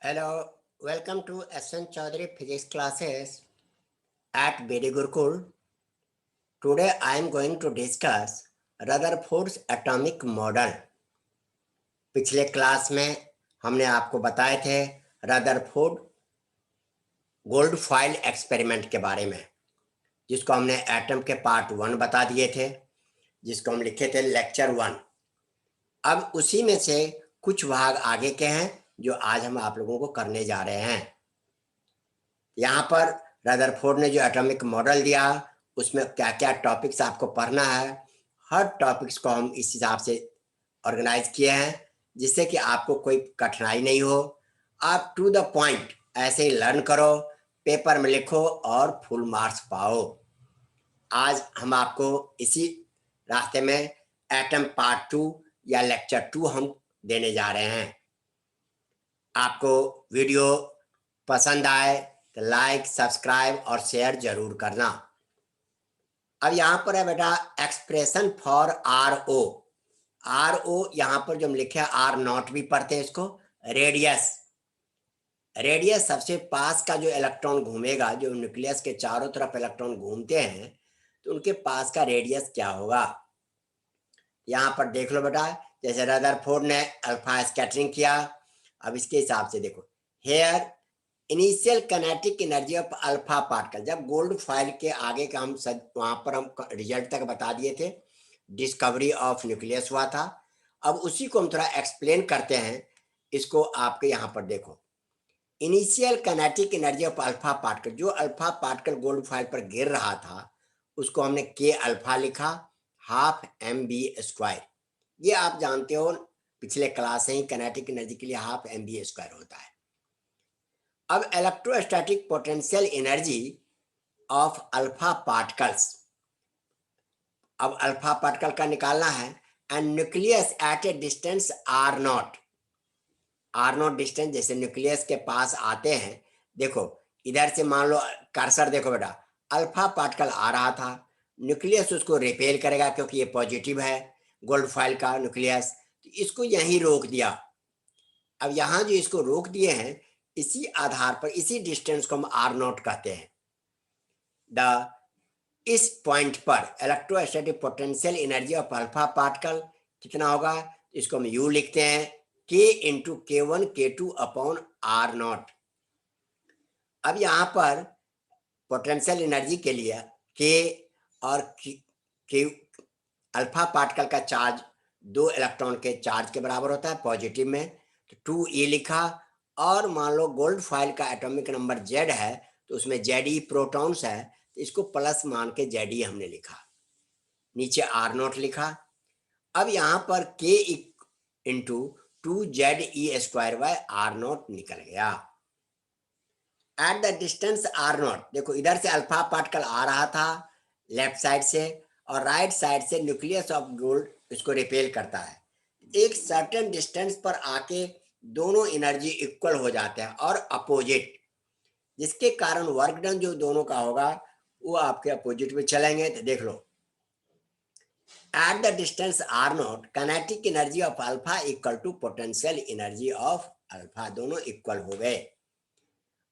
Hello, welcome to SN Chaudhary physics classes at Bedi Gurukul. Today I am going to discuss Rutherford's atomic model. पिछले class में हमने आपको बताए थे Rutherford gold foil experiment के बारे में, जिसको हमने एटम के पार्ट 1 बता दिए थे, जिसको हम लिखे थे लेक्चर 1। अब उसी में से कुछ भाग आगे के हैं जो आज हम आप लोगों को करने जा रहे हैं। यहाँ पर रदरफोर्ड ने जो एटॉमिक मॉडल दिया उसमें क्या क्या टॉपिक्स आपको पढ़ना है, हर टॉपिक्स को हम इस हिसाब से ऑर्गेनाइज किए हैं जिससे कि आपको कोई कठिनाई नहीं हो। आप टू द पॉइंट ऐसे ही लर्न करो, पेपर में लिखो और फुल मार्क्स पाओ। आज हम आपको इसी रास्ते में एटम पार्ट 2 या लेक्चर 2 हम देने जा रहे हैं। आपको वीडियो पसंद आए तो लाइक, सब्सक्राइब और शेयर जरूर करना। अब यहाँ पर है बेटा एक्सप्रेशन फॉर RO। RO यहाँ पर जो हम लिखे आर नॉट भी पढ़ते हैं इसको, रेडियस। रेडियस सबसे पास का जो इलेक्ट्रॉन घूमेगा, जो न्यूक्लियस के चारों तरफ इलेक्ट्रॉन घूमते हैं, तो उनके पास का रेडियस क्या होगा। यहाँ पर देख लो बेटा, जैसे रदरफोर्ड ने अल्फा स्कैटरिंग किया। अब इसके हिसाब से देखो, here initial kinetic energy of alpha particle, जब गोल्ड फॉइल के आगे का हम वहां पर हम रिजल्ट तक बता दिए थे, डिस्कवरी ऑफ न्यूक्लियस हुआ था। अब उसी को हम थोड़ा एक्सप्लेन करते हैं। इसको आपके यहाँ पर देखो, initial kinetic energy of alpha particle, जो अल्फा पार्टिकल गोल्ड फॉइल पर गिर रहा था उसको हमने के अल्फा लिखा, हाफ mv²। ये आप जानते हो, पिछले क्लास से ही काइनेटिक एनर्जी के लिए हाफ mv² होता है। अब electrostatic potential energy of alpha particles, अब अल्फा पार्टिकल का निकालना है। And nucleus eight a distance R0 distance, जैसे न्यूक्लियस के पास आते हैं, देखो इधर से मान लो कर्सर देखो बेटा, अल्फा पार्टिकल आ रहा था, न्यूक्लियस उसको रिपेल करेगा क्योंकि ये पॉजिटिव है गोल्ड फॉइल का न्यूक्लियस, तो इसको यहीं रोक दिया। अब यहाँ जो इसको रोक दिए हैं, इसी आधार पर इसी डिस्टेंस को हम R0 कहते हैं। इस पॉइंट पर electrostatic potential energy of alpha particle कितना होगा, इसको हम U लिखते हैं, K into K1 K2 upon R0। अब यहाँ पर पोटेंशियल एनर्जी के लिए K और Q, अल्फा पार्टिकल का चार्ज 2 इलेक्ट्रॉन के चार्ज के बराबर होता है पॉजिटिव में, तो 2e लिखा। और मान लो गोल्ड फॉइल का एटॉमिक नंबर Z है, तो उसमें Ze प्रोटॉन्स है, तो इसको प्लस मान के Ze हमने लिखा, नीचे R0 लिखा। अब यहाँ पर K इंटू 2Ze²/R0 निकल गया। एट द डिस्टेंस R0, देखो इधर से अल्फा पार्टिकल आ रहा था लेफ्ट साइड से, और राइट साइड से न्यूक्लियस ऑफ गोल्ड इसको रिपेल करता है। एक सर्टेन डिस्टेंस पर आके दोनों एनर्जी इक्वल हो जाते हैं और अपोजिट, जिसके कारण वर्क डन जो दोनों का होगा वो आपके अपोजिट में चलेंगे। तो देख लो, at the distance R0 kinetic energy of alpha equal to potential energy of alpha, दोनों इक्वल हो गए।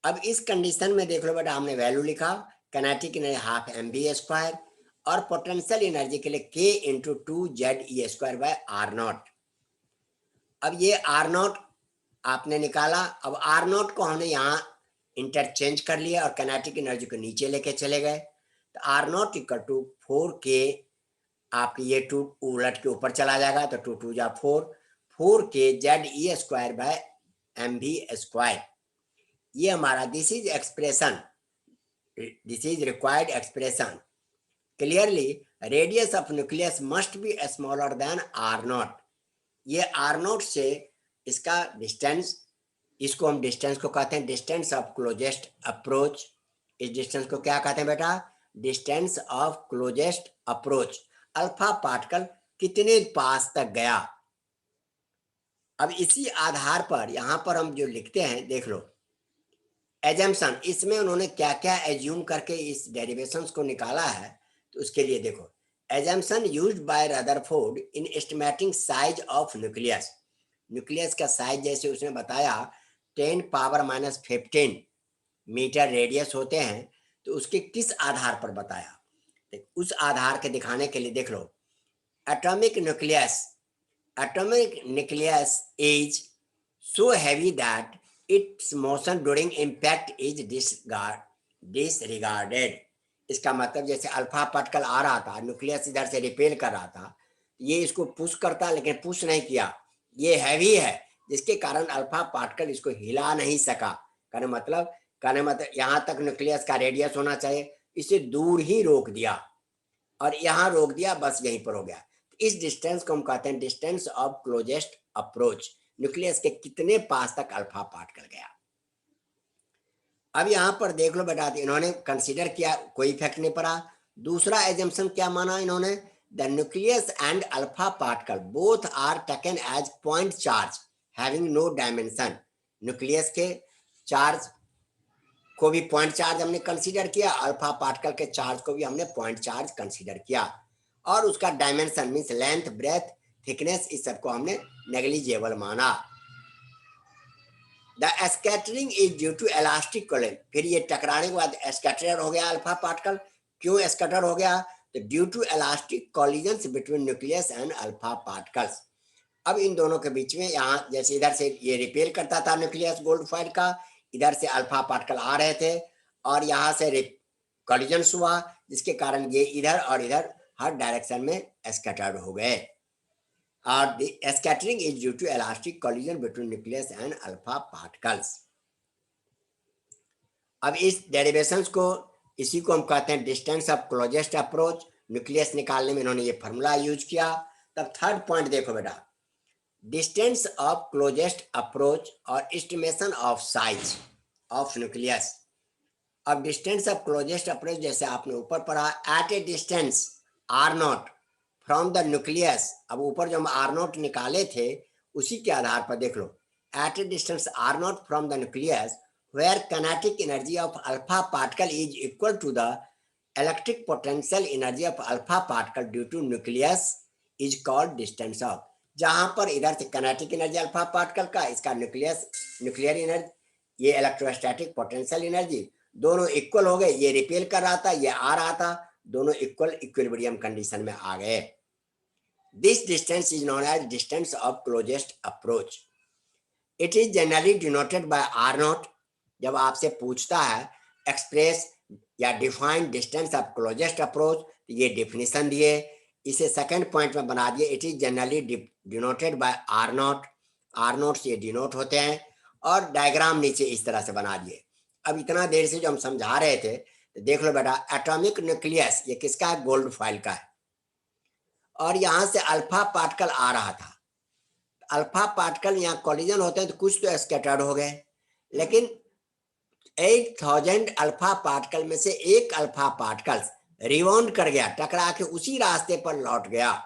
अब इस कंडीशन में देख लो बेटा, हमने वैल्यू लिखा, काइनेटिक एनर्जी हाफ mv² और पोटेंशियल एनर्जी के लिए K इंटू 2Ze²/R0। अब ये R0 आपने निकाला। अब R0 को हमने यहाँ इंटरचेंज कर लिया और काइनेटिक एनर्जी को नीचे लेके चले गए, तो R0 इक्वल टू 4K, आपकी ये 2 उलट के ऊपर चला जाएगा, तो 2 2 जा 4K Ze²/mv²। ये हमारा this is expression, this is required expression. Clearly radius of nucleus must be smaller than R0। ये R0 से इसका डिस्टेंस, इसको हम डिस्टेंस को कहते हैं डिस्टेंस ऑफ क्लोजेस्ट अप्रोच। इस डिस्टेंस को क्या कहते हैं बेटा, distance of closest approach. Alpha particle कितने पास तक गया। अब इसी आधार पर यहाँ पर हम जो लिखते हैं, देख लो एजम्पशन, इसमें उन्होंने क्या क्या एज्यूम करके इस डेरिवेशंस को निकाला है। तो उसके लिए देखो, assumption used by Rutherford in estimating size of nucleus, nucleus का साइज जैसे उसने बताया, 10⁻⁻15 मीटर रेडियस होते हैं, तो उसके किस आधार पर बताया? उस आधार के दिखाने के लिए देख लो, atomic nucleus is so heavy that its motion during impact is disregarded. इसका मतलब जैसे अल्फा पार्टिकल आ रहा था, न्यूक्लियस इधर से रिपेल कर रहा था, ये इसको पुश करता लेकिन पुश नहीं किया, ये हैवी है, जिसके कारण अल्फा पार्टिकल इसको हिला नहीं सका। कहने मतलब यहाँ तक न्यूक्लियस का रेडियस होना चाहिए, इसे दूर ही रोक दिया और यहाँ रोक दिया, बस यहीं पर हो गया। इस डिस्टेंस को हम कहते हैं distance of closest approach. Nucleus के कितने पास तक अल्फा पार्टिकल गया। अब यहां पर देख लो बेटा, इन्होंने कंसीडर किया, कोई इफेक्ट नहीं पड़ा। दूसरा एजम्पशन क्या माना इन्होंने? The nucleus and alpha particle both are taken as point charge having no dimension. Nucleus के चार्ज को भी पॉइंट चार्ज हमने कंसीडर किया, अल्फा पार्टिकल के चार्ज को भी हमने पॉइंट चार्ज कंसीडर किया, और उसका dimension means length, breadth, thickness, इस सबको हमने नेग्लिजिबल माना। The scattering is due to elastic collision. फिर ये टकराने के बाद स्कैटर हो गया अल्फा पार्टिकल। क्यों स्कैटर हो गया? तो due to elastic collisions between nucleus and alpha particles. अब इन दोनों के बीच में, यहाँ जैसे इधर से ये रिपेल करता था न्यूक्लियस गोल्ड फॉइल का, इधर से अल्फा पार्टिकल आ रहे थे और यहाँ से कॉलिजन्स हुआ, जिसके कारण ये इधर और इधर हर डायरेक्शन में स्कैटर्ड हो गए। The scattering is due to elastic collision between nucleus and alpha particles. अब इस डेरिवेशंस को, इसी को हम कहते हैं distance of closest approach. Nucleus निकालने में इन्होंने ये फॉर्मूला यूज किया। तब थर्ड पॉइंट देखो बेटा, डिस्टेंस ऑफ क्लोजेस्ट अप्रोच और estimation of size of nucleus. अब डिस्टेंस ऑफ क्लोजेस्ट अप्रोच जैसे आपने ऊपर पढ़ा, at a distance are naught from the nucleus. अब ऊपर जो हम आर नॉट निकाले थे उसी के आधार पर देख लो, at a distance are naught from the nucleus where kinetic energy of alpha particle is equal to the electric potential energy of alpha particle due to nucleus is called distance of। जहां पर इधर से kinetic energy alpha particle का, इसका nuclear energy, ये electrostatic potential energy, दोनों equal हो गए। ये रिपेल कर रहा था, ये आ रहा था, दोनों इक्विलिब्रियम कंडीशन में आ गए। This distance is known as distance of closest approach. It is generally denoted by R naught। जब आपसे पूछता है एक्सप्रेस या define distance of closest approach, तो ये डिफिनेशन दिए, इसे सेकंड पॉइंट में बना दिए, it is generally denoted by r naught. R naught से डिनोट होते हैं, और डायग्राम नीचे इस तरह से बना दिए। अब इतना देर से जो हम समझा रहे थे, तो देख लो बेटा, एटॉमिक न्यूक्लियस ये किसका है? गोल्ड फॉइल का है, और यहां से अल्फा पार्टिकल आ रहा था। अल्फा पार्टिकल यहाँ कॉलिजन होते हैं तो कुछ तो स्कैटर्ड हो गए, लेकिन 8000 अल्फा पार्टिकल में से एक अल्फा पार्टिकल रिबाउंड कर गया, टकरा के उसी रास्ते पर लौट गया।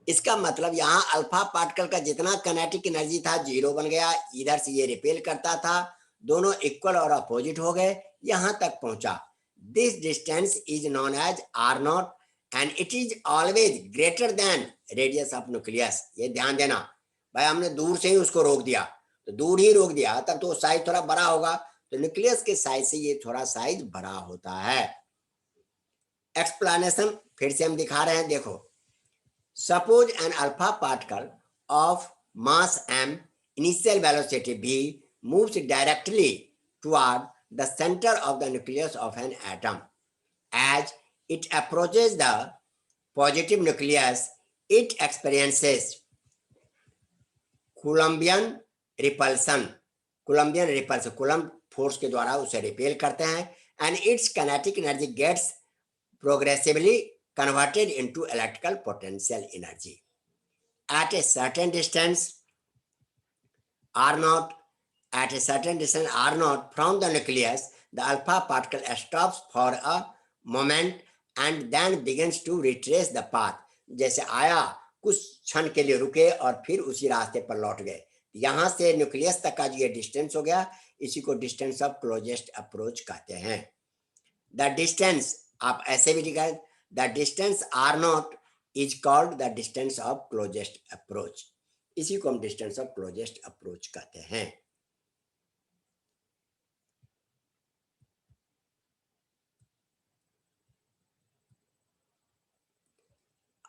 इसका मतलब यहाँ अल्फा पार्टिकल का जितना किनेटिक एनर्जी था जीरो बन गया, इधर से ये रिपेल करता था, दोनों इक्वल और अपोजिट हो गए, यहां तक पहुंचा। This distance is known as r naught and it is always greater than radius of nucleus. ये ध्यान देना भाई, हमने दूर से ही उसको रोक दिया, तो दूर ही रोक दिया, तब तो साइज थोड़ा बड़ा होगा, तो न्यूक्लियस के साइज से ये थोड़ा साइज बड़ा होता है। एक्सप्लेनेशन फिर से हम दिखा रहे हैं, देखो, suppose an alpha particle of mass m, initial velocity v, moves directly toward the center of the nucleus of an atom. As it approaches the positive nucleus, it experiences Coulombian repulsion। Coulomb force के द्वारा उसे repel करते हैं, and its kinetic energy gets progressively converted into electrical potential energy. At a certain distance r naught from the nucleus, the alpha particle stops for a moment and then begins to retrace the path। जैसे आया, कुछ क्षण के लिए रुके और फिर उसी रास्ते पर लौट गए। यहां से न्यूक्लियस तक का जो ये डिस्टेंस हो गया, इसी को डिस्टेंस ऑफ क्लोजेस्ट अप्रोच कहते हैं। द डिस्टेंस आप ऐसे भी लिखा, the distance are naught is called the distance of closest approach. इसी को हम डिस्टेंस ऑफ क्लोजेस्ट अप्रोच कहते हैं।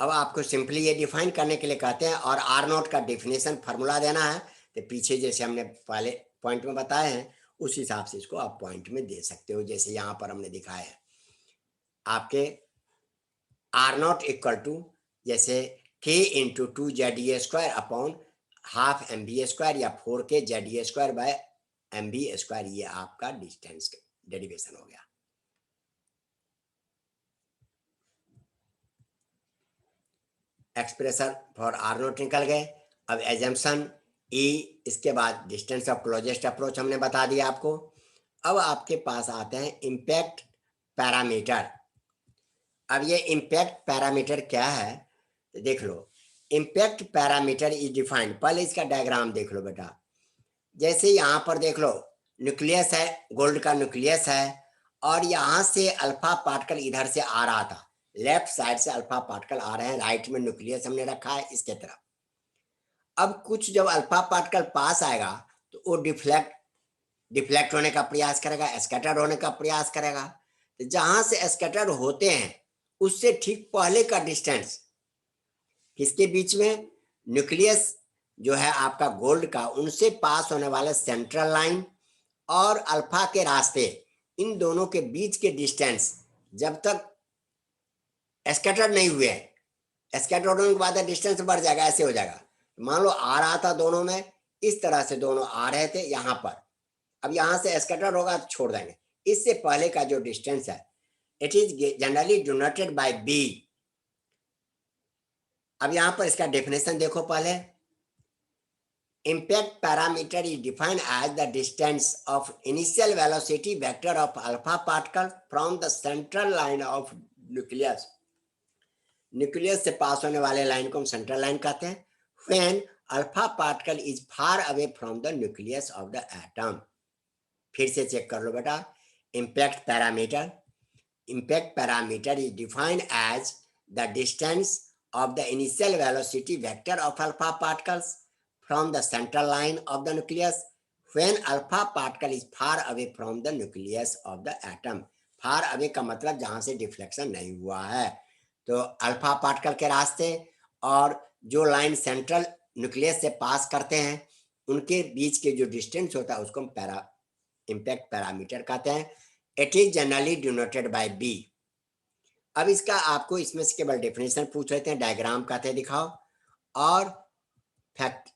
अब आपको सिंपली ये डिफाइन करने के लिए कहते हैं और आर नॉट का डेफिनेशन फार्मूला देना है, तो पीछे जैसे हमने पहले पॉइंट में बताए हैं उस हिसाब से इसको आप पॉइंट में दे सकते हो, जैसे यहाँ पर हमने दिखाया है आपके आर नॉट इक्वल टू जैसे k into 2 ZE² upon half MV² या 4K ZE² बाय MV², ये आपका डिस्टेंस डेरिवेशन हो गया। एक्सप्रेशन फॉर आर नोट निकल गए। अब एजम्पशन ई, इसके बाद डिस्टेंस ऑफ क्लोजेस्ट अप्रोच हमने बता दिया आपको। अब आपके पास आते हैं इम्पैक्ट पैरामीटर। अब ये इम्पैक्ट पैरामीटर क्या है तो देख लो। इम्पैक्ट पैरामीटर इज डिफाइंड, पहले इसका डायग्राम देख लो बेटा। जैसे यहाँ पर देख लो न्यूक्लियस है, गोल्ड का न्यूक्लियस है और यहाँ से अल्फा पार्टिकल इधर से आ रहा था, लेफ्ट साइड से अल्फा पार्टिकल आ रहे हैं, राइट में न्यूक्लियस हमने रखा है इसके तरफ। अब कुछ जब अल्फा पार्टिकल पास आएगा तो वो डिफ्लेक्ट होने का प्रयास करेगा, स्कैटर होने का प्रयास करेगा। तो जहां से स्कैटर होते हैं उससे ठीक पहले का डिस्टेंस किसके बीच में, न्यूक्लियस जो है आपका गोल्ड का, उनसे पास होने वाले सेंट्रल लाइन और अल्फा के रास्ते, इन दोनों के बीच के डिस्टेंस जब तक स्कैटर नहीं हुए, स्कैटर होने के बाद डिस्टेंस बढ़ जाएगा, ऐसे हो जाएगा। मान लो आ रहा था दोनों में, इस तरह से दोनों आ रहे थे यहाँ पर, अब यहाँ से स्कैटर होगा तो छोड़ देंगे। इससे पहले का जो डिस्टेंस है it is generally denoted by b. अब यहाँ पर इसका डेफिनेशन देखो पहले। Impact parameter is defined as the distance of initial velocity vector of alpha particle from the central line of nucleus. Nucleus से पास होने वाले लाइन को हम सेंट्रल लाइन कहते हैं। When alpha particle is far away from the nucleus of the atom. फिर से चेक कर लो बेटा। Impact parameter is defined as the distance of the initial velocity vector of alpha particles from the central line of the nucleus when alpha particle is far away from the nucleus of the atom। far away का मतलब जहां से deflection नहीं हुआ है, तो alpha particle के रास्ते और जो लाइन सेंट्रल न्यूक्लियस से पास करते हैं उनके बीच के जो डिस्टेंस होता है उसको हम इम्पैक्ट पैरामीटर कहते हैं। It is generally denoted by b. अब इसका आपको इसमें से केवल डेफिनेशन पूछ लेते हैं, डायग्राम कहते हैं दिखाओ और फैक्ट,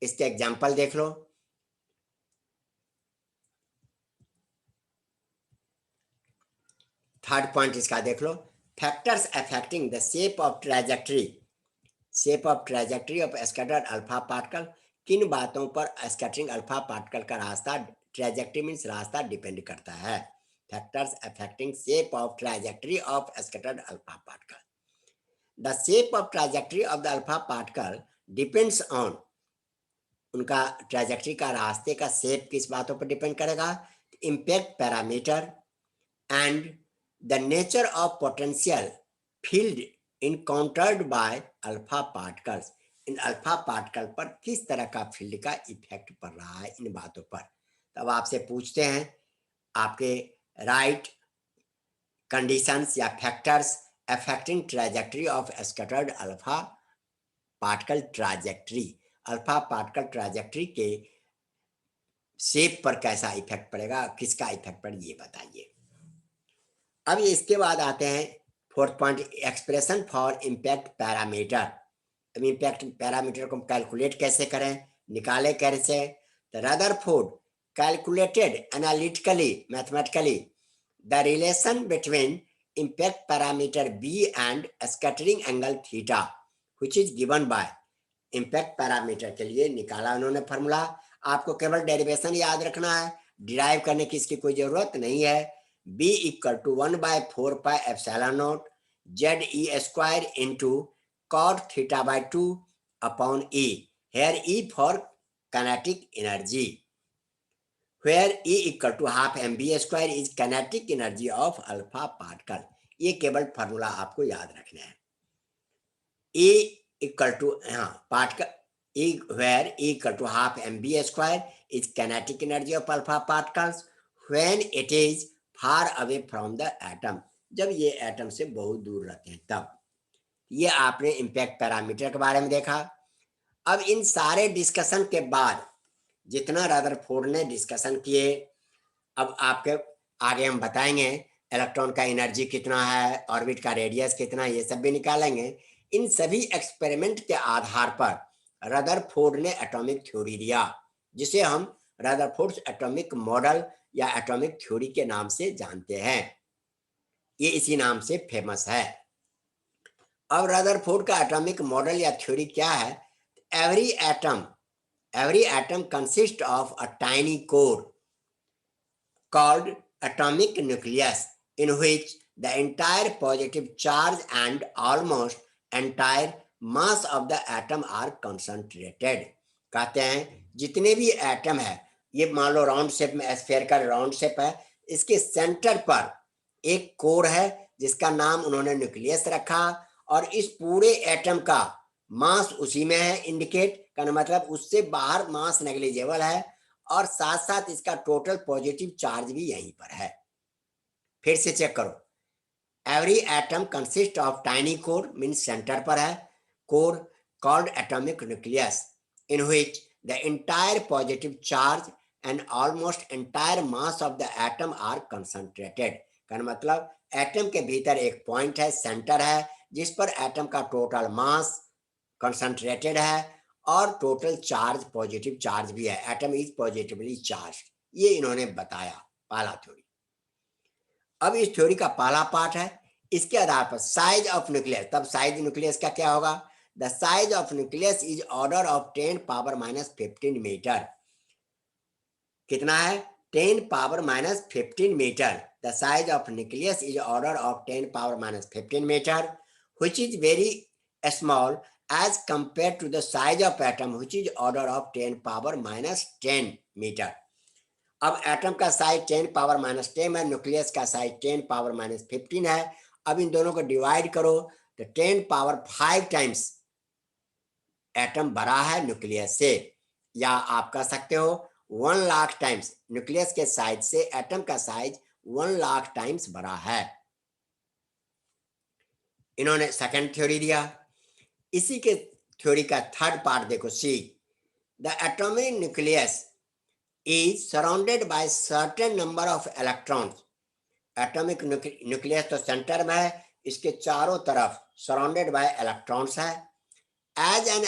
इसके एग्जांपल देख लो। थर्ड पॉइंट इसका देख लो। Factors affecting the shape of trajectory of scattered alpha particle. किन बातों पर स्कैटरिंग अल्फा पार्टिकल का रास्ता, ट्रैजेक्टरी मीन्स रास्ता, डिपेंड करता है। Factors affecting shape of trajectory of scattered alpha particle. The shape of trajectory of the alpha particle depends on, उनका trajectory का रास्ते का शेप किस बातों पर डिपेंड करेगा, impact parameter and the nature of potential field encountered by alpha particles. In alpha particle पर किस तरह का फील्ड का इफेक्ट पड़ रहा है, इन बातों पर। तब आपसे पूछते हैं आपके राइट कंडीशंस या factors affecting trajectory of scattered alpha particle trajectory। Alpha particle trajectory के शेप पर कैसा इफेक्ट पड़ेगा, किसका इफेक्ट पड़े, ये बताइए। अब इसके बाद आते हैं fourth point, expression for impact parameter. अब इम्पैक्ट पैरामीटर को कैलकुलेट कैसे करें, निकाले कैसे। Rutherford calculated analytically mathematically the relation between impact parameter b and scattering angle theta which is given by। impact parameter के लिए निकाला उन्होंने फॉर्मूला, आपको केवल डेरिवेशन याद रखना है, डिराइव करने की इसकी कोई जरूरत नहीं है। b equal to 1/4πε0 ZE² into cot θ/2 upon E, here E for kinetic energy, where E equal to half mv² is kinetic energy of alpha particle। ये केवल फार्मूला आपको याद रखना है। E equal to particle E, where E equal to half mv² is kinetic energy of alpha particles when it is far away from the atom। जब ये atom से बहुत दूर रहते हैं तब। ये आपने इम्पैक्ट पैरामीटर के बारे में देखा। अब इन सारे डिस्कशन के बाद जितना रदरफोर्ड ने डिस्कशन किए, अब आपके आगे हम बताएंगे इलेक्ट्रॉन का एनर्जी कितना है, ऑर्बिट का रेडियस कितना, ये सब भी निकालेंगे। इन सभी एक्सपेरिमेंट के आधार पर रदरफोर्ड ने एटॉमिक थ्योरी दिया, जिसे हम रदरफोर्ड्स एटॉमिक मॉडल या एटॉमिक थ्योरी के नाम से जानते हैं। ये इसी नाम से फेमस है। अब रदरफोर्ड का एटॉमिक मॉडल या थ्योरी क्या है? every atom consists of a tiny core called atomic nucleus, in which the entire positive charge and almost entire mass of the atom are concentrated। कहते हैं जितने भी एटम है, ये मान लो राउंड शेप में, स्फीयर का राउंड शेप है, इसके सेंटर पर एक कोर है जिसका नाम उन्होंने न्यूक्लियस रखा, और इस पूरे एटम का मास उसी में है। इंडिकेट करना मतलब उससे बाहर मास नेग्लिजिबल है, और साथ साथ इसका टोटल पॉजिटिव चार्ज भी यहीं पर है। फिर से चेक करो, every atom consist of tiny core, means centre पर है core called atomic nucleus, in which the entire positive charge and almost entire mass of the atom are concentrated. का मतलब एटम के भीतर एक पॉइंट है, सेंटर है, जिस पर एटम का टोटल मास कंसंट्रेटेड है और टोटल चार्ज पॉजिटिव चार्ज भी है। Atom is positively charge. ये इन्होंने बताया पहला थ्योरी। अब इस थ्योरी का पहला पार्ट है, इसके आधार पर साइज ऑफ न्यूक्लियस। तब साइज न्यूक्लियस का क्या होगा? The size of nucleus is order of 10 power minus 15 metre. कितना है? 10 power minus 15 metre. The size of nucleus is order of 10 power minus 15 metre, which is very small as compared to the size of atom, which is order of 10 power minus 10 metre. अब atom का size 10 power minus 10 है, nucleus का size 10 power minus 15 है। अब इन दोनों को divide करो तो 10 पावर 5 टाइम्स एटम बड़ा है न्यूक्लियस से, या आप कह सकते हो 1 लाख टाइम्स न्यूक्लियस के साइज से एटम का साइज 1 लाख टाइम्स बड़ा है। इन्होंने सेकंड थ्योरी दिया। इसी के थ्योरी का थर्ड पार्ट देखो, see the atomic nucleus is surrounded by certain number of electrons. Atomic nucleus तो सेंटर में है, इसके चारों तरफ सराउंडेड बाय इलेक्ट्रॉन्स है। As an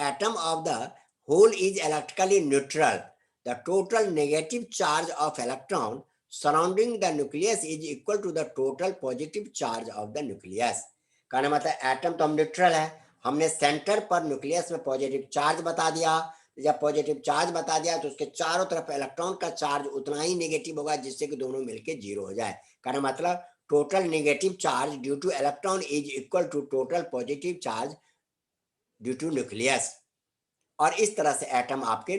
atom of the whole is electrically neutral, the total negative charge of electron surrounding the nucleus is equal to the total positive charge of the nucleus. कहने मतलब atom तो हम neutral है, हमने centre पर nucleus में positive charge बता दिया। जब पॉजिटिव चार्ज बता दिया तो उसके चारों तरफ इलेक्ट्रॉन का चार्ज उतना ही नेगेटिव होगा जिससे कि दोनों मिलकर जीरो हो जाए। कहने मतलब total negative charge due to electron is equal to total positive charge due to nucleus. और इस तरह से एटम आपके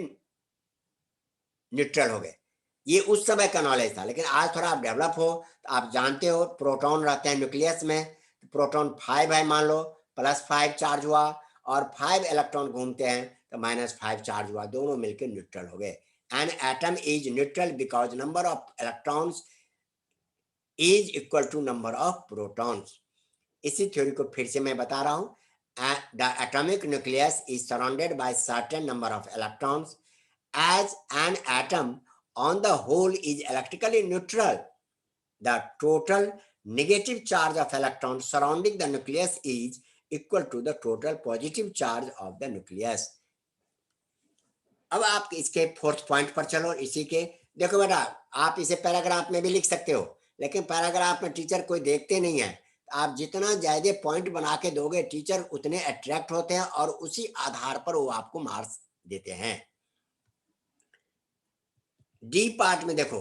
न्यूट्रल हो गए। ये उस समय का नॉलेज था, लेकिन आज थोड़ा आप डेवलप हो तो आप जानते हो प्रोटॉन रहते हैं न्यूक्लियस में, प्रोटॉन 5 है मान लो, +5 चार्ज हुआ, और 5 इलेक्ट्रॉन घूमते हैं तो -5 चार्ज हुआ, दोनों मिलकर न्यूट्रल हो गए। An atom is neutral because number of electrons is equal to number of protons. इसी थ्योरी को फिर से मैं बता रहा हूं, the atomic nucleus is surrounded by certain number of electrons. As an atom on the whole is electrically neutral, the total negative charge of electrons surrounding the nucleus is equal to the total positive charge of the nucleus। अब आप इसके fourth point पर चलो। इसी के देखो बेटा, आप इसे पैराग्राफ में भी लिख सकते हो, लेकिन पैराग्राफ में टीचर कोई देखते नहीं है। आप जितना ज्यादा पॉइंट बना के दोगे टीचर उतने अट्रैक्ट होते हैं और उसी आधार पर वो आपको मार्क्स देते हैं। डी पार्ट में देखो,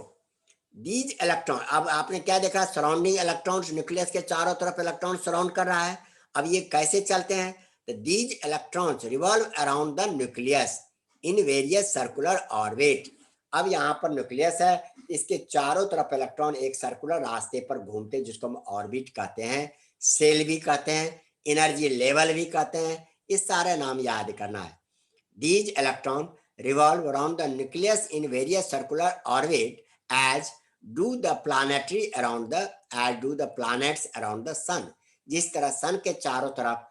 दीज इलेक्ट्रॉन, अब आपने क्या देखा? सराउंडिंग इलेक्ट्रॉन्स, न्यूक्लियस के चारों तरफ इलेक्ट्रॉन सराउंड कर रहा है। अब ये कैसे चलते हैं? तो these electrons revolve around the nucleus in various circular orbit. अब यहाँ पर न्यूक्लियस है, इसके चारों तरफ इलेक्ट्रॉन एक सर्कुलर रास्ते पर घूमते हैं, जिसको हम ऑर्बिट कहते हैं, सेल भी कहते हैं, एनर्जी लेवल भी कहते हैं। इस सारे नाम याद करना है। These electron revolve around the nucleus in various circular orbit as do the planets around the sun। जिस तरह सन के चारों तरफ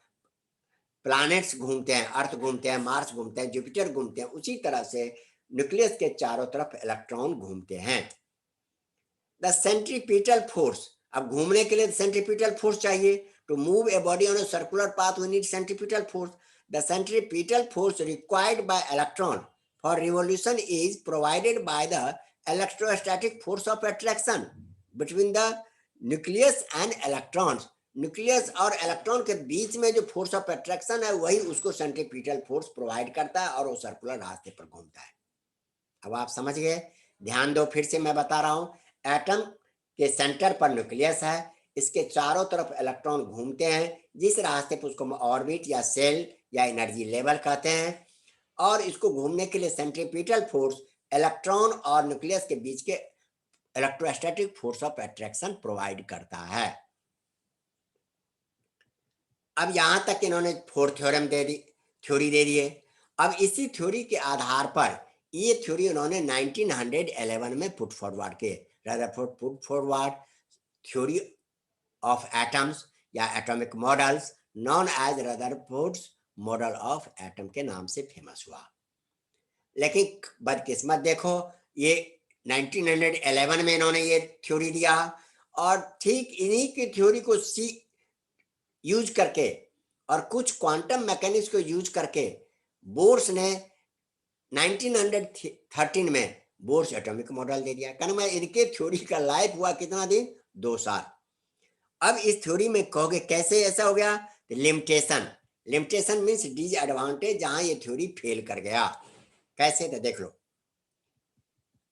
प्लैनेट्स घूमते हैं, अर्थ घूमते हैं, मार्स घूमते हैं, जुपिटर घूमते हैं, उसी तरह से न्यूक्लियस के चारों तरफ इलेक्ट्रॉन घूमते हैं। द सेंट्रीपिटल फोर्स, अब घूमने के लिए सेंट्रीपिटल फोर्स चाहिए। To move a body on a circular path we need centripetal force. The centripetal force required by electron for revolution is provided by the electrostatic force of attraction between the nucleus and electrons. Nucleus और electron के बीच में जो force of attraction है वही उसको centripetal force provide करता है और वो सर्कुलर रास्ते पर घूमता है। अब आप समझ गए, ध्यान दो, फिर से मैं बता रहा हूं। एटम के सेंटर पर न्यूक्लियस है, इसके चारों तरफ इलेक्ट्रॉन घूमते हैं, जिस रास्ते पर उसको ऑर्बिट या सेल या एनर्जी लेवल कहते हैं, और इसको घूमने के लिए सेंट्रीपिटल फोर्स इलेक्ट्रॉन और न्यूक्लियस के बीच के electrostatic force of attraction provide करता है। अब यहां तक इन्होंने फोर थ्योरम थ्योरी दे दी है। अब इसी थ्योरी के आधार पर ये थ्योरी उन्होंने 1911 में पुट फॉरवर्ड किए। Rutherford put forward theory of atoms या atomic models known as Rutherford's model of atom के नाम से फेमस हुआ। लेकिन बदकिस्मत देखो, ये 1911 में इन्होंने ये थ्योरी दिया, और ठीक इन्हीं की थ्योरी को यूज करके और कुछ क्वांटम मैकेनिक्स को यूज करके बोर्स ने 1913 में बोर्स एटॉमिक मॉडल दे दिया। कहना मैं इनके थ्योरी का लाइफ हुआ कितना दिन, 2 साल। अब इस थ्योरी में कहोगे कैसे ऐसा हो गया, लिमिटेशन। लिमिटेशन मीन्स डिसएडवांटेज, जहां ये थ्योरी फेल कर गया। कैसे, तो देख लो।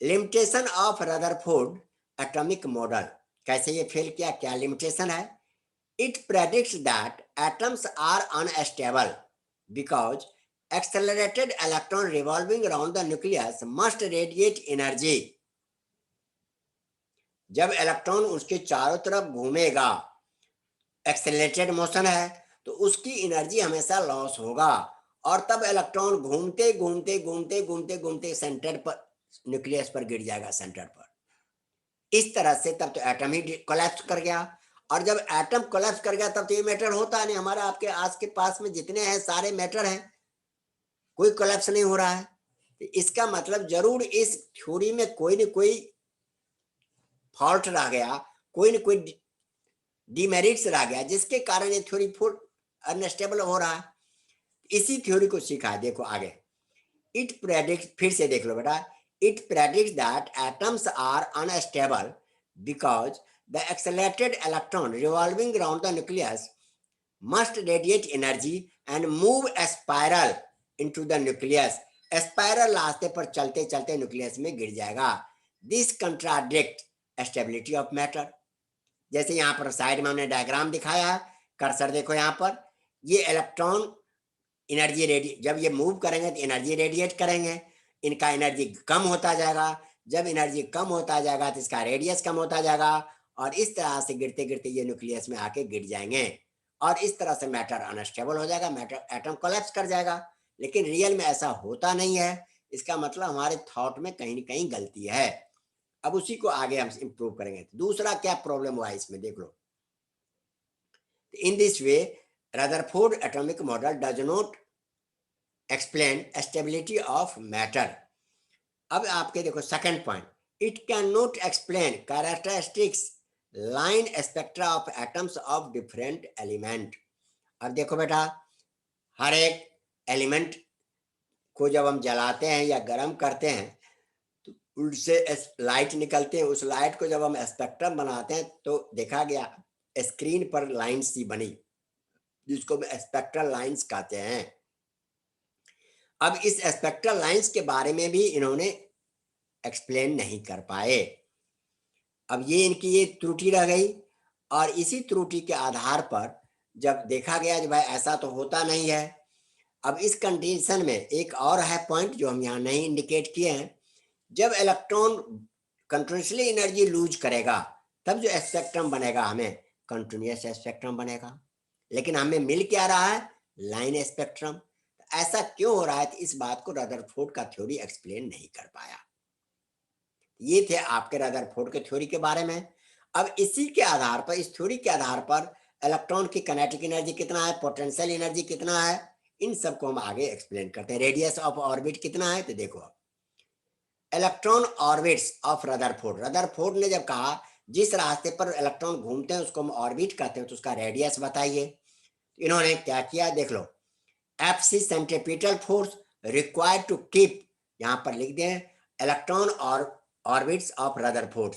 Limitation of Rutherford atomic model, कैसे ये फेल किया, क्या लिमिटेशन है। It predicts that atoms are unstable because accelerated electron revolving around the nucleus must radiate energy. जब इलेक्ट्रॉन उसके चारों तरफ घूमेगा, एक्सेलरेटेड मोशन है, तो उसकी एनर्जी हमेशा लॉस होगा, और तब इलेक्ट्रॉन घूमते घूमते घूमते घूमते घूमते सेंटर पर, न्यूक्लियस पर गिर जाएगा, सेंटर पर। इस तरह से तब तो एटम ही कोलैप्स कर गया, और जब एटम कोलैप्स कर गया तब तो ये मैटर होता नहीं। हमारा आपके आज के पास में जितने हैं सारे मैटर हैं, कोई कोलैप्स नहीं हो रहा है। तो इसका मतलब जरूर इस थ्योरी में कोई न कोई फॉल्ट रह गया, कोई न कोई डिमेरिट्स रह गया, जिसके कारण ये थ्योरी फुल अनस्टेबल हो रहा है। इसी थ्योरी को सीखा है, देखो आगे। इट प्रेडिक्ट, फिर से देख लो बेटा, it predicts that atoms are unstable because the accelerated electron revolving around the nucleus must radiate energy and move a spiral into the nucleus. Spiral रास्ते पर चलते चलते न्यूक्लियस में गिर जाएगा। This contradict stability of matter. जैसे यहाँ पर साइड में हमने डायग्राम दिखाया है, कर्सर देखो यहाँ पर, ये इलेक्ट्रॉन एनर्जी रेडिएट, जब ये मूव करेंगे तो एनर्जी रेडिएट करेंगे, इनका एनर्जी कम होता जाएगा। जब एनर्जी कम होता जाएगा तो इसका रेडियस कम होता जाएगा, और इस तरह से गिरते गिरते ये न्यूक्लियस में आके गिर जाएंगे, और इस तरह से मैटर अनस्टेबल हो जाएगा, मैटर एटम कोलैप्स कर जाएगा। लेकिन रियल में ऐसा होता नहीं है। इसका मतलब हमारे थॉट में कहीं ना कहीं गलती है। अब उसी को आगे हम इंप्रूव करेंगे। दूसरा क्या प्रॉब्लम हुआ इसमें, देख लो। In this way Rutherford atomic model does not explain stability of matter. अब आपके देखो second point, it can not explain characteristics line spectra of atoms of different element. अब देखो बेटा, हर एक एलिमेंट को जब हम जलाते हैं या गर्म करते हैं तो उससे लाइट निकलते हैं। उस लाइट को जब हम स्पेक्ट्रम बनाते हैं तो देखा गया स्क्रीन पर लाइन्स सी बनी, जिसको स्पेक्ट्रल लाइन्स कहते हैं। अब इस स्पेक्ट्रल लाइन्स के बारे में भी इन्होंने एक्सप्लेन नहीं कर पाए। अब ये इनकी ये त्रुटि रह गई, और इसी त्रुटि के आधार पर जब देखा गया कि भाई ऐसा तो होता नहीं है। अब इस कंडीशन में एक और है पॉइंट जो हम यहाँ नहीं इंडिकेट किए हैं, जब इलेक्ट्रॉन कंटिन्यूसली एनर्जी लूज करेगा तब जो स्पेक्ट्रम बनेगा हमें कंटिन्यूस स्पेक्ट्रम बनेगा, लेकिन हमें मिल क्या रहा है, लाइन स्पेक्ट्रम। ऐसा क्यों हो रहा है, तो इस बात को रदरफोर्ड का थ्योरी एक्सप्लेन नहीं कर पाया। ये थे आपके रदरफोर्ड के थ्योरी के बारे में। अब इसी के आधार पर, इस थ्योरी के आधार पर इलेक्ट्रॉन की काइनेटिक एनर्जी कितना है, पोटेंशियल एनर्जी कितना है, इन सबको हम आगे एक्सप्लेन करते हैं। रेडियस ऑफ ऑर्बिट कितना है, तो देखो electron orbits of Rutherford, Rutherford ने जब कहा जिस रास्ते पर इलेक्ट्रॉन घूमते हैं उसको हम ऑर्बिट कहते हैं, तो उसका रेडियस बताइए। इन्होंने क्या किया, देख लो, F C centripetal force required to keep, यहां पर लिख दें इलेक्ट्रॉन और orbits of Rutherford.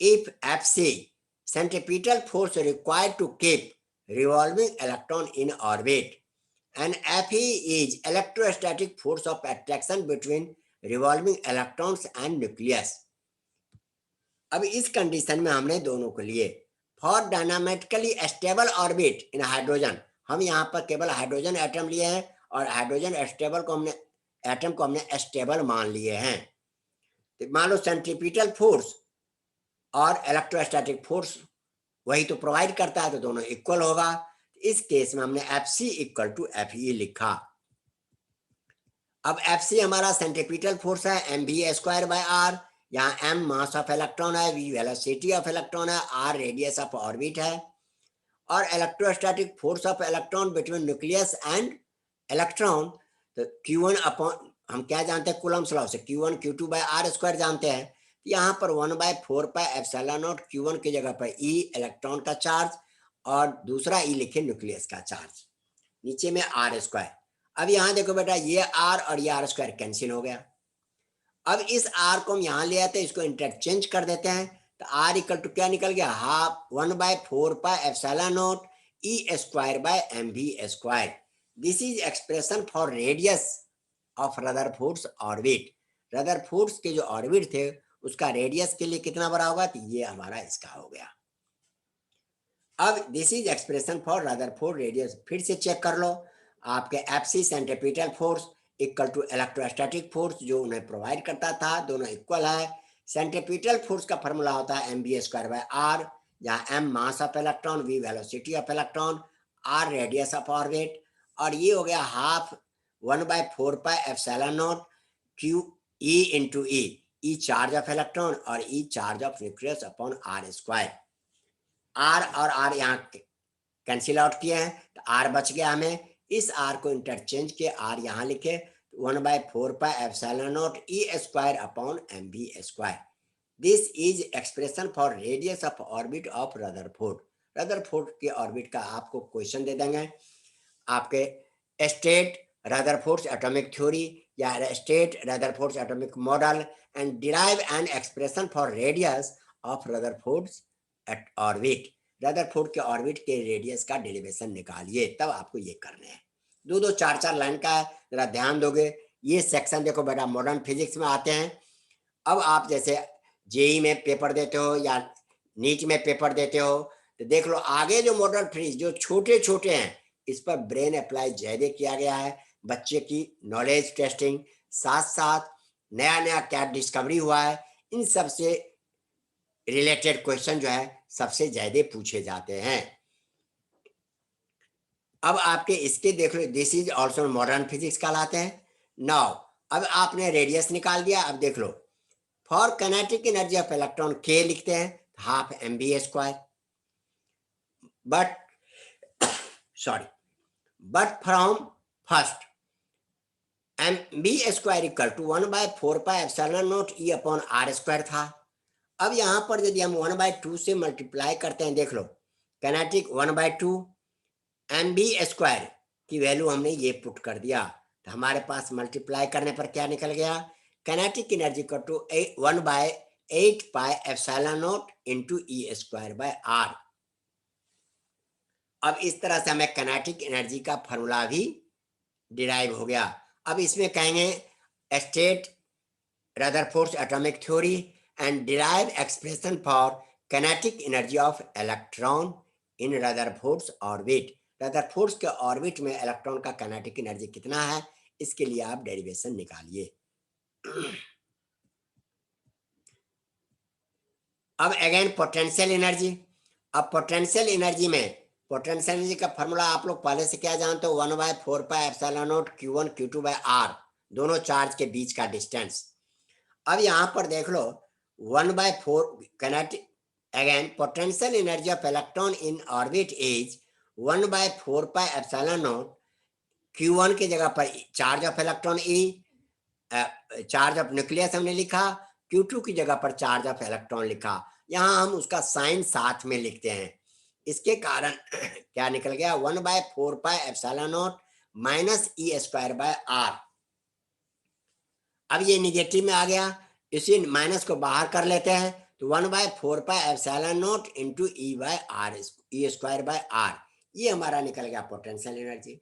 If F C centripetal force required to keep revolving electron in orbit, and Fe is electrostatic force of attraction between revolving electrons and nucleus। अब इस condition में हमने दोनों को लिए for dynamically stable orbit in hydrogen, हम यहाँ पर केवल हाइड्रोजन एटम लिए हैं और हाइड्रोजन स्टेबल को हमने एटम को हमने स्टेबल मान लिए हैं। तो मान लो सेंट्रीपिटल फोर्स और इलेक्ट्रोस्टैटिक फोर्स वही तो प्रोवाइड करता है, तो दोनों इक्वल होगा। इस केस में हमने F C equal to F E लिखा। अब एफ सी हमारा सेंट्रीपिटल फोर्स है, m v square by r, यहाँ एम मास ऑफ इलेक्ट्रॉन है, वी वेलोसिटी ऑफ इलेक्ट्रॉन है, आर रेडियस ऑफ ऑर्बिट है, और electrostatic force of electron between nucleus and electron, तो Q1 अपॉन हम क्या जानते हैं कूलम्स लॉ से, Q1 Q2 by are square जानते हैं। यहाँ पर 1/4 पाई एप्सिलॉन नॉट Q1 की जगह पर E इलेक्ट्रॉन का चार्ज और दूसरा E लिखे न्यूक्लियस का चार्ज, नीचे में आर स्क्वायर। अब यहाँ देखो बेटा ये आर और ये आर स्क्वायर कैंसिल हो गया। अब इस आर को हम यहाँ ले आते हैं, इसको इंटरचेंज कर देते हैं, तो आर इक्वल टू क्या निकल गया, half 1/4 pi epsilon naught E square by m v square. This is expression for radius of Rutherford's orbit. Rutherford's के जो ऑर्बिट थे उसका रेडियस के लिए कितना बड़ा होगा, तो ये हमारा इसका हो गया। अब this is expression for Rutherford radius. फिर से चेक कर लो, आपके F C centripetal force equal to electrostatic force जो उन्हें प्रोवाइड करता था, दोनों इक्वल है। सेंट्रीपिटल फोर्स का फॉर्मूला होता है m v square by r, जहाँ m mass of electron, v velocity of electron, r radius of orbit, और ये हो गया half 1/4 pi epsilon naught q e into e charge of electron और e charge of nucleus upon r square. R और r यहाँ cancel out किए हैं, तो आर बच गया हमें। इस आर को इंटरचेंज के आर यहाँ लिखे, 1/4 pi epsilon naught e square upon m v square. This is expression for radius of orbit of Rutherford. Rutherford के ऑर्बिट का आपको क्वेश्चन दे देंगे, आपके स्टेट रदरफोर्ड्स एटॉमिक थ्योरी या state Rutherford's atomic model and derive an expression for radius of Rutherford's at orbit. Rutherford के orbit के radius का डेरिवेशन निकालिए, तब आपको ये करने हैं। दो दो चार चार लाइन का है, जरा ध्यान दोगे। ये सेक्शन देखो बेटा मॉडर्न फिजिक्स में आते हैं। अब आप जैसे जेई में पेपर देते हो या नीट में पेपर देते हो, तो देख लो आगे जो मॉडर्न फिजिक्स जो छोटे छोटे हैं इस पर ब्रेन अप्लाई ज्यादा किया गया है। बच्चे की नॉलेज टेस्टिंग, साथ साथ नया नया क्या डिस्कवरी हुआ है, इन सब से रिलेटेड क्वेश्चन जो है सबसे ज्यादा पूछे जाते हैं। अब आपके इसके देख लो, this is also modern physics कहलाते हैं। नाउ अब आपने रेडियस निकाल दिया। अब देख लो, for kinetic energy of electron के लिखते हैं half m v square, but from first m v square equal to 1/4 pi epsilon naught e upon r square था। अब यहाँ पर यदि हम 1/2 से मल्टीप्लाई करते हैं, देख लो काइनेटिक 1/2 एम बी स्क्वायर की वैल्यू हमने ये पुट कर दिया, तो हमारे पास मल्टीप्लाई करने पर क्या निकल गया, काइनेटिक एनर्जी का टू 1/8 pi epsilon naught into e square by r. अब इस तरह से हमें काइनेटिक एनर्जी का फॉर्मूला भी डिराइव हो गया। अब इसमें कहेंगे state Rutherford's atomic theory and derive expression for kinetic energy of electron in Rutherford's orbit. Rutherford's के ऑर्बिट में इलेक्ट्रॉन का काइनेटिक एनर्जी कितना है, इसके लिए आप डेरिवेशन निकालिए। अब अगेन पोटेंशियल एनर्जी। अब पोटेंशियल एनर्जी में पोटेंशियल एनर्जी का फॉर्मूला आप लोग पहले से क्या जानते हो, 1/4 pi epsilon naught Q1 Q2 by r, दोनों चार्ज के बीच का डिस्टेंस। अब यहाँ पर देख लो 1/4 kinetic Again, potential energy of electron in orbit is 1/4 pi epsilon naught. Q1 की जगह पर charge of electron E, charge of nucleus हमने लिखा, Q2 की जगह पर चार्ज ऑफ इलेक्ट्रॉन लिखा। यहाँ हम उसका साइन साथ में लिखते हैं। इसके कारण क्या निकल गया, 1/4 pi epsilon naught minus E²/r। अब ये निगेटिव में आ गया, इसी माइनस को बाहर कर लेते हैं, तो 1/4 pi epsilon naught into E²/r, ये हमारा निकल गया पोटेंशियल एनर्जी।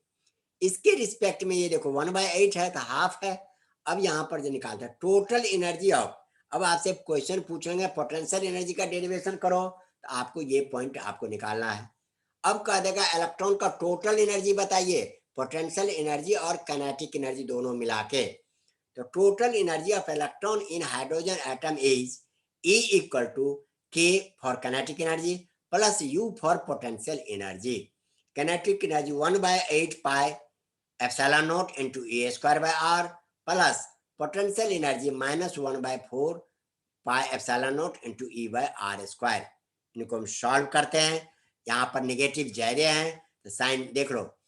इसके रिस्पेक्ट में ये देखो 1/8 है तो हाफ है। अब यहाँ पर जो निकालते हैं टोटल एनर्जी ऑफ, अब आपसे क्वेश्चन पूछेंगे पोटेंशियल एनर्जी का डेरिवेशन करो, तो आपको ये पॉइंट आपको निकालना है। अब कह देगा इलेक्ट्रॉन का टोटल एनर्जी बताइए, पोटेंशियल एनर्जी और काइनेटिक एनर्जी दोनों मिला के। तो total energy of electron in hydrogen atom is E equal to K for kinetic energy plus U for potential energy. Kinetic energy 1/8 pi epsilon naught into E²/r plus potential energy -1/4 pi epsilon naught into E/r²। इनको हम solve करते हैं, यहाँ पर negative ज्यादा है तो sign देख लो,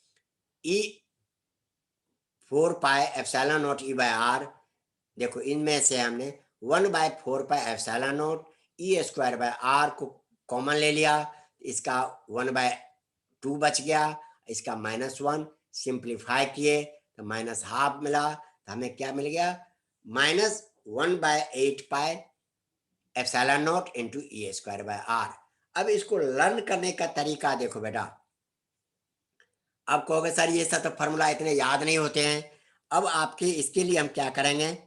E4 पाई epsilon naught E/r, देखो इनमें से हमने 1/4 पाई epsilon naught E²/r को कॉमन ले लिया, इसका 1/2 बच गया, इसका -1 सिंप्लीफाई किए तो -½ मिला, तो हमें क्या मिल गया, -1/8 pi epsilon naught into E²/r। अब इसको लर्न करने का तरीका देखो बेटा, अब कहोगे सर ये सब तो फॉर्मूला इतने याद नहीं होते हैं। अब आपके इसके लिए हम क्या करेंगे,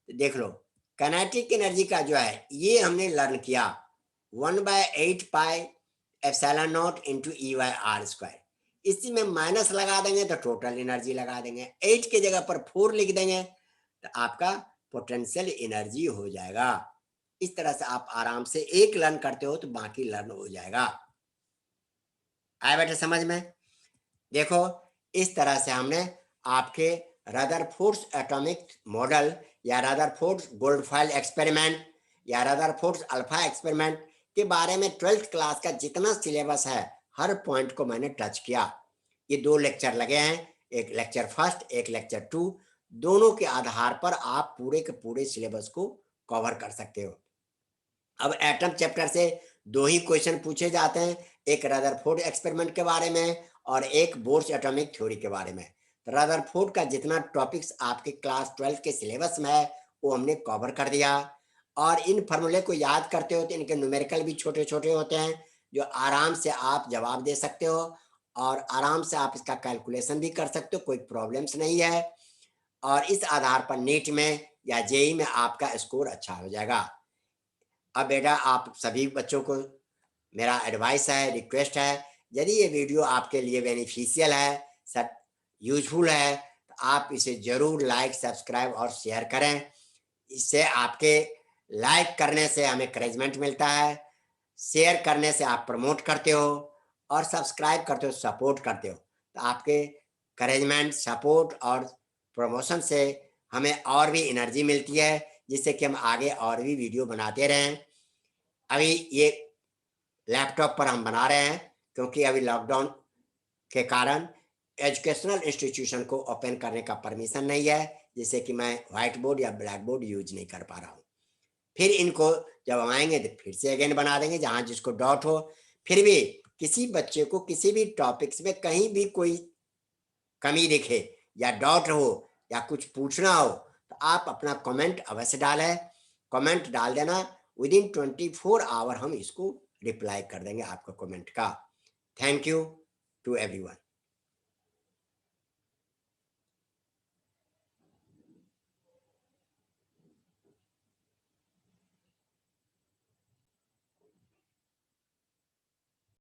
देख लो काइनेटिक एनर्जी का जो है ये हमने लर्न किया 1/8 pi epsilon naught into E/r²। इसी में माइनस लगा देंगे तो टोटल एनर्जी लगा देंगे, 8 की जगह पर 4 लिख देंगे तो आपका पोटेंशियल एनर्जी हो जाएगा। इस तरह से आप आराम से एक लर्न करते हो तो बाकी लर्न हो जाएगा। आए बेटे समझ में? देखो इस तरह से हमने आपके रदरफोर्ड एटॉमिक मॉडल या रदरफोर्ड गोल्डफाइल एक्सपेरिमेंट या रदरफोर्ड अल्फा एक्सपेरिमेंट के बारे में 12th क्लास का जितना सिलेबस है हर पॉइंट को मैंने टच किया। ये 2 लेक्चर लगे हैं, एक लेक्चर फर्स्ट एक लेक्चर 2, दोनों के आधार पर आप पूरे के पूरे सिलेबस को कवर कर सकते हो। अब एटम चैप्टर से 2 ही क्वेश्चन पूछे जाते हैं, एक रदरफोर्ड एक्सपेरिमेंट के बारे में और एक बोर्स एटॉमिक थ्योरी के बारे में। तो रदरफोर्ड का जितना टॉपिक्स आपके क्लास 12 के सिलेबस में है वो हमने कवर कर दिया। और इन फॉर्मूले को याद करते हो तो इनके न्यूमेरिकल भी छोटे छोटे होते हैं जो आराम से आप जवाब दे सकते हो और आराम से आप इसका कैलकुलेशन भी कर सकते हो, कोई प्रॉब्लम्स नहीं है। और इस आधार पर नीट में या जेई में आपका स्कोर अच्छा हो जाएगा। अब बेटा आप सभी बच्चों को मेरा एडवाइस है, रिक्वेस्ट है, यदि ये वीडियो आपके लिए बेनिफिशियल है, सब यूजफुल है, तो आप इसे जरूर लाइक सब्सक्राइब और शेयर करें। इससे आपके लाइक करने से हमें करेजमेंट मिलता है, शेयर करने से आप प्रमोट करते हो और सब्सक्राइब करते हो, सपोर्ट करते हो। तो आपके करेजमेंट सपोर्ट और प्रमोशन से हमें और भी एनर्जी मिलती है जिससे कि हम आगे और भी वीडियो बनाते रहें। अभी ये लैपटॉप पर हम बना रहे हैं क्योंकि अभी लॉकडाउन के कारण एजुकेशनल इंस्टीट्यूशन को ओपन करने का परमिशन नहीं है, जिससे कि मैं व्हाइट बोर्ड या ब्लैक बोर्ड यूज नहीं कर पा रहा हूँ। फिर इनको जब हम आएंगे तो फिर से अगेन बना देंगे, जहाँ जिसको डाउट हो। फिर भी किसी बच्चे को किसी भी टॉपिक्स में कहीं भी कोई कमी दिखे या डाउट हो या कुछ पूछना हो तो आप अपना कमेंट अवश्य डालें, कमेंट डाल देना, विदिन 24 आवर हम इसको रिप्लाई कर देंगे आपका कमेंट का। Thank you to everyone.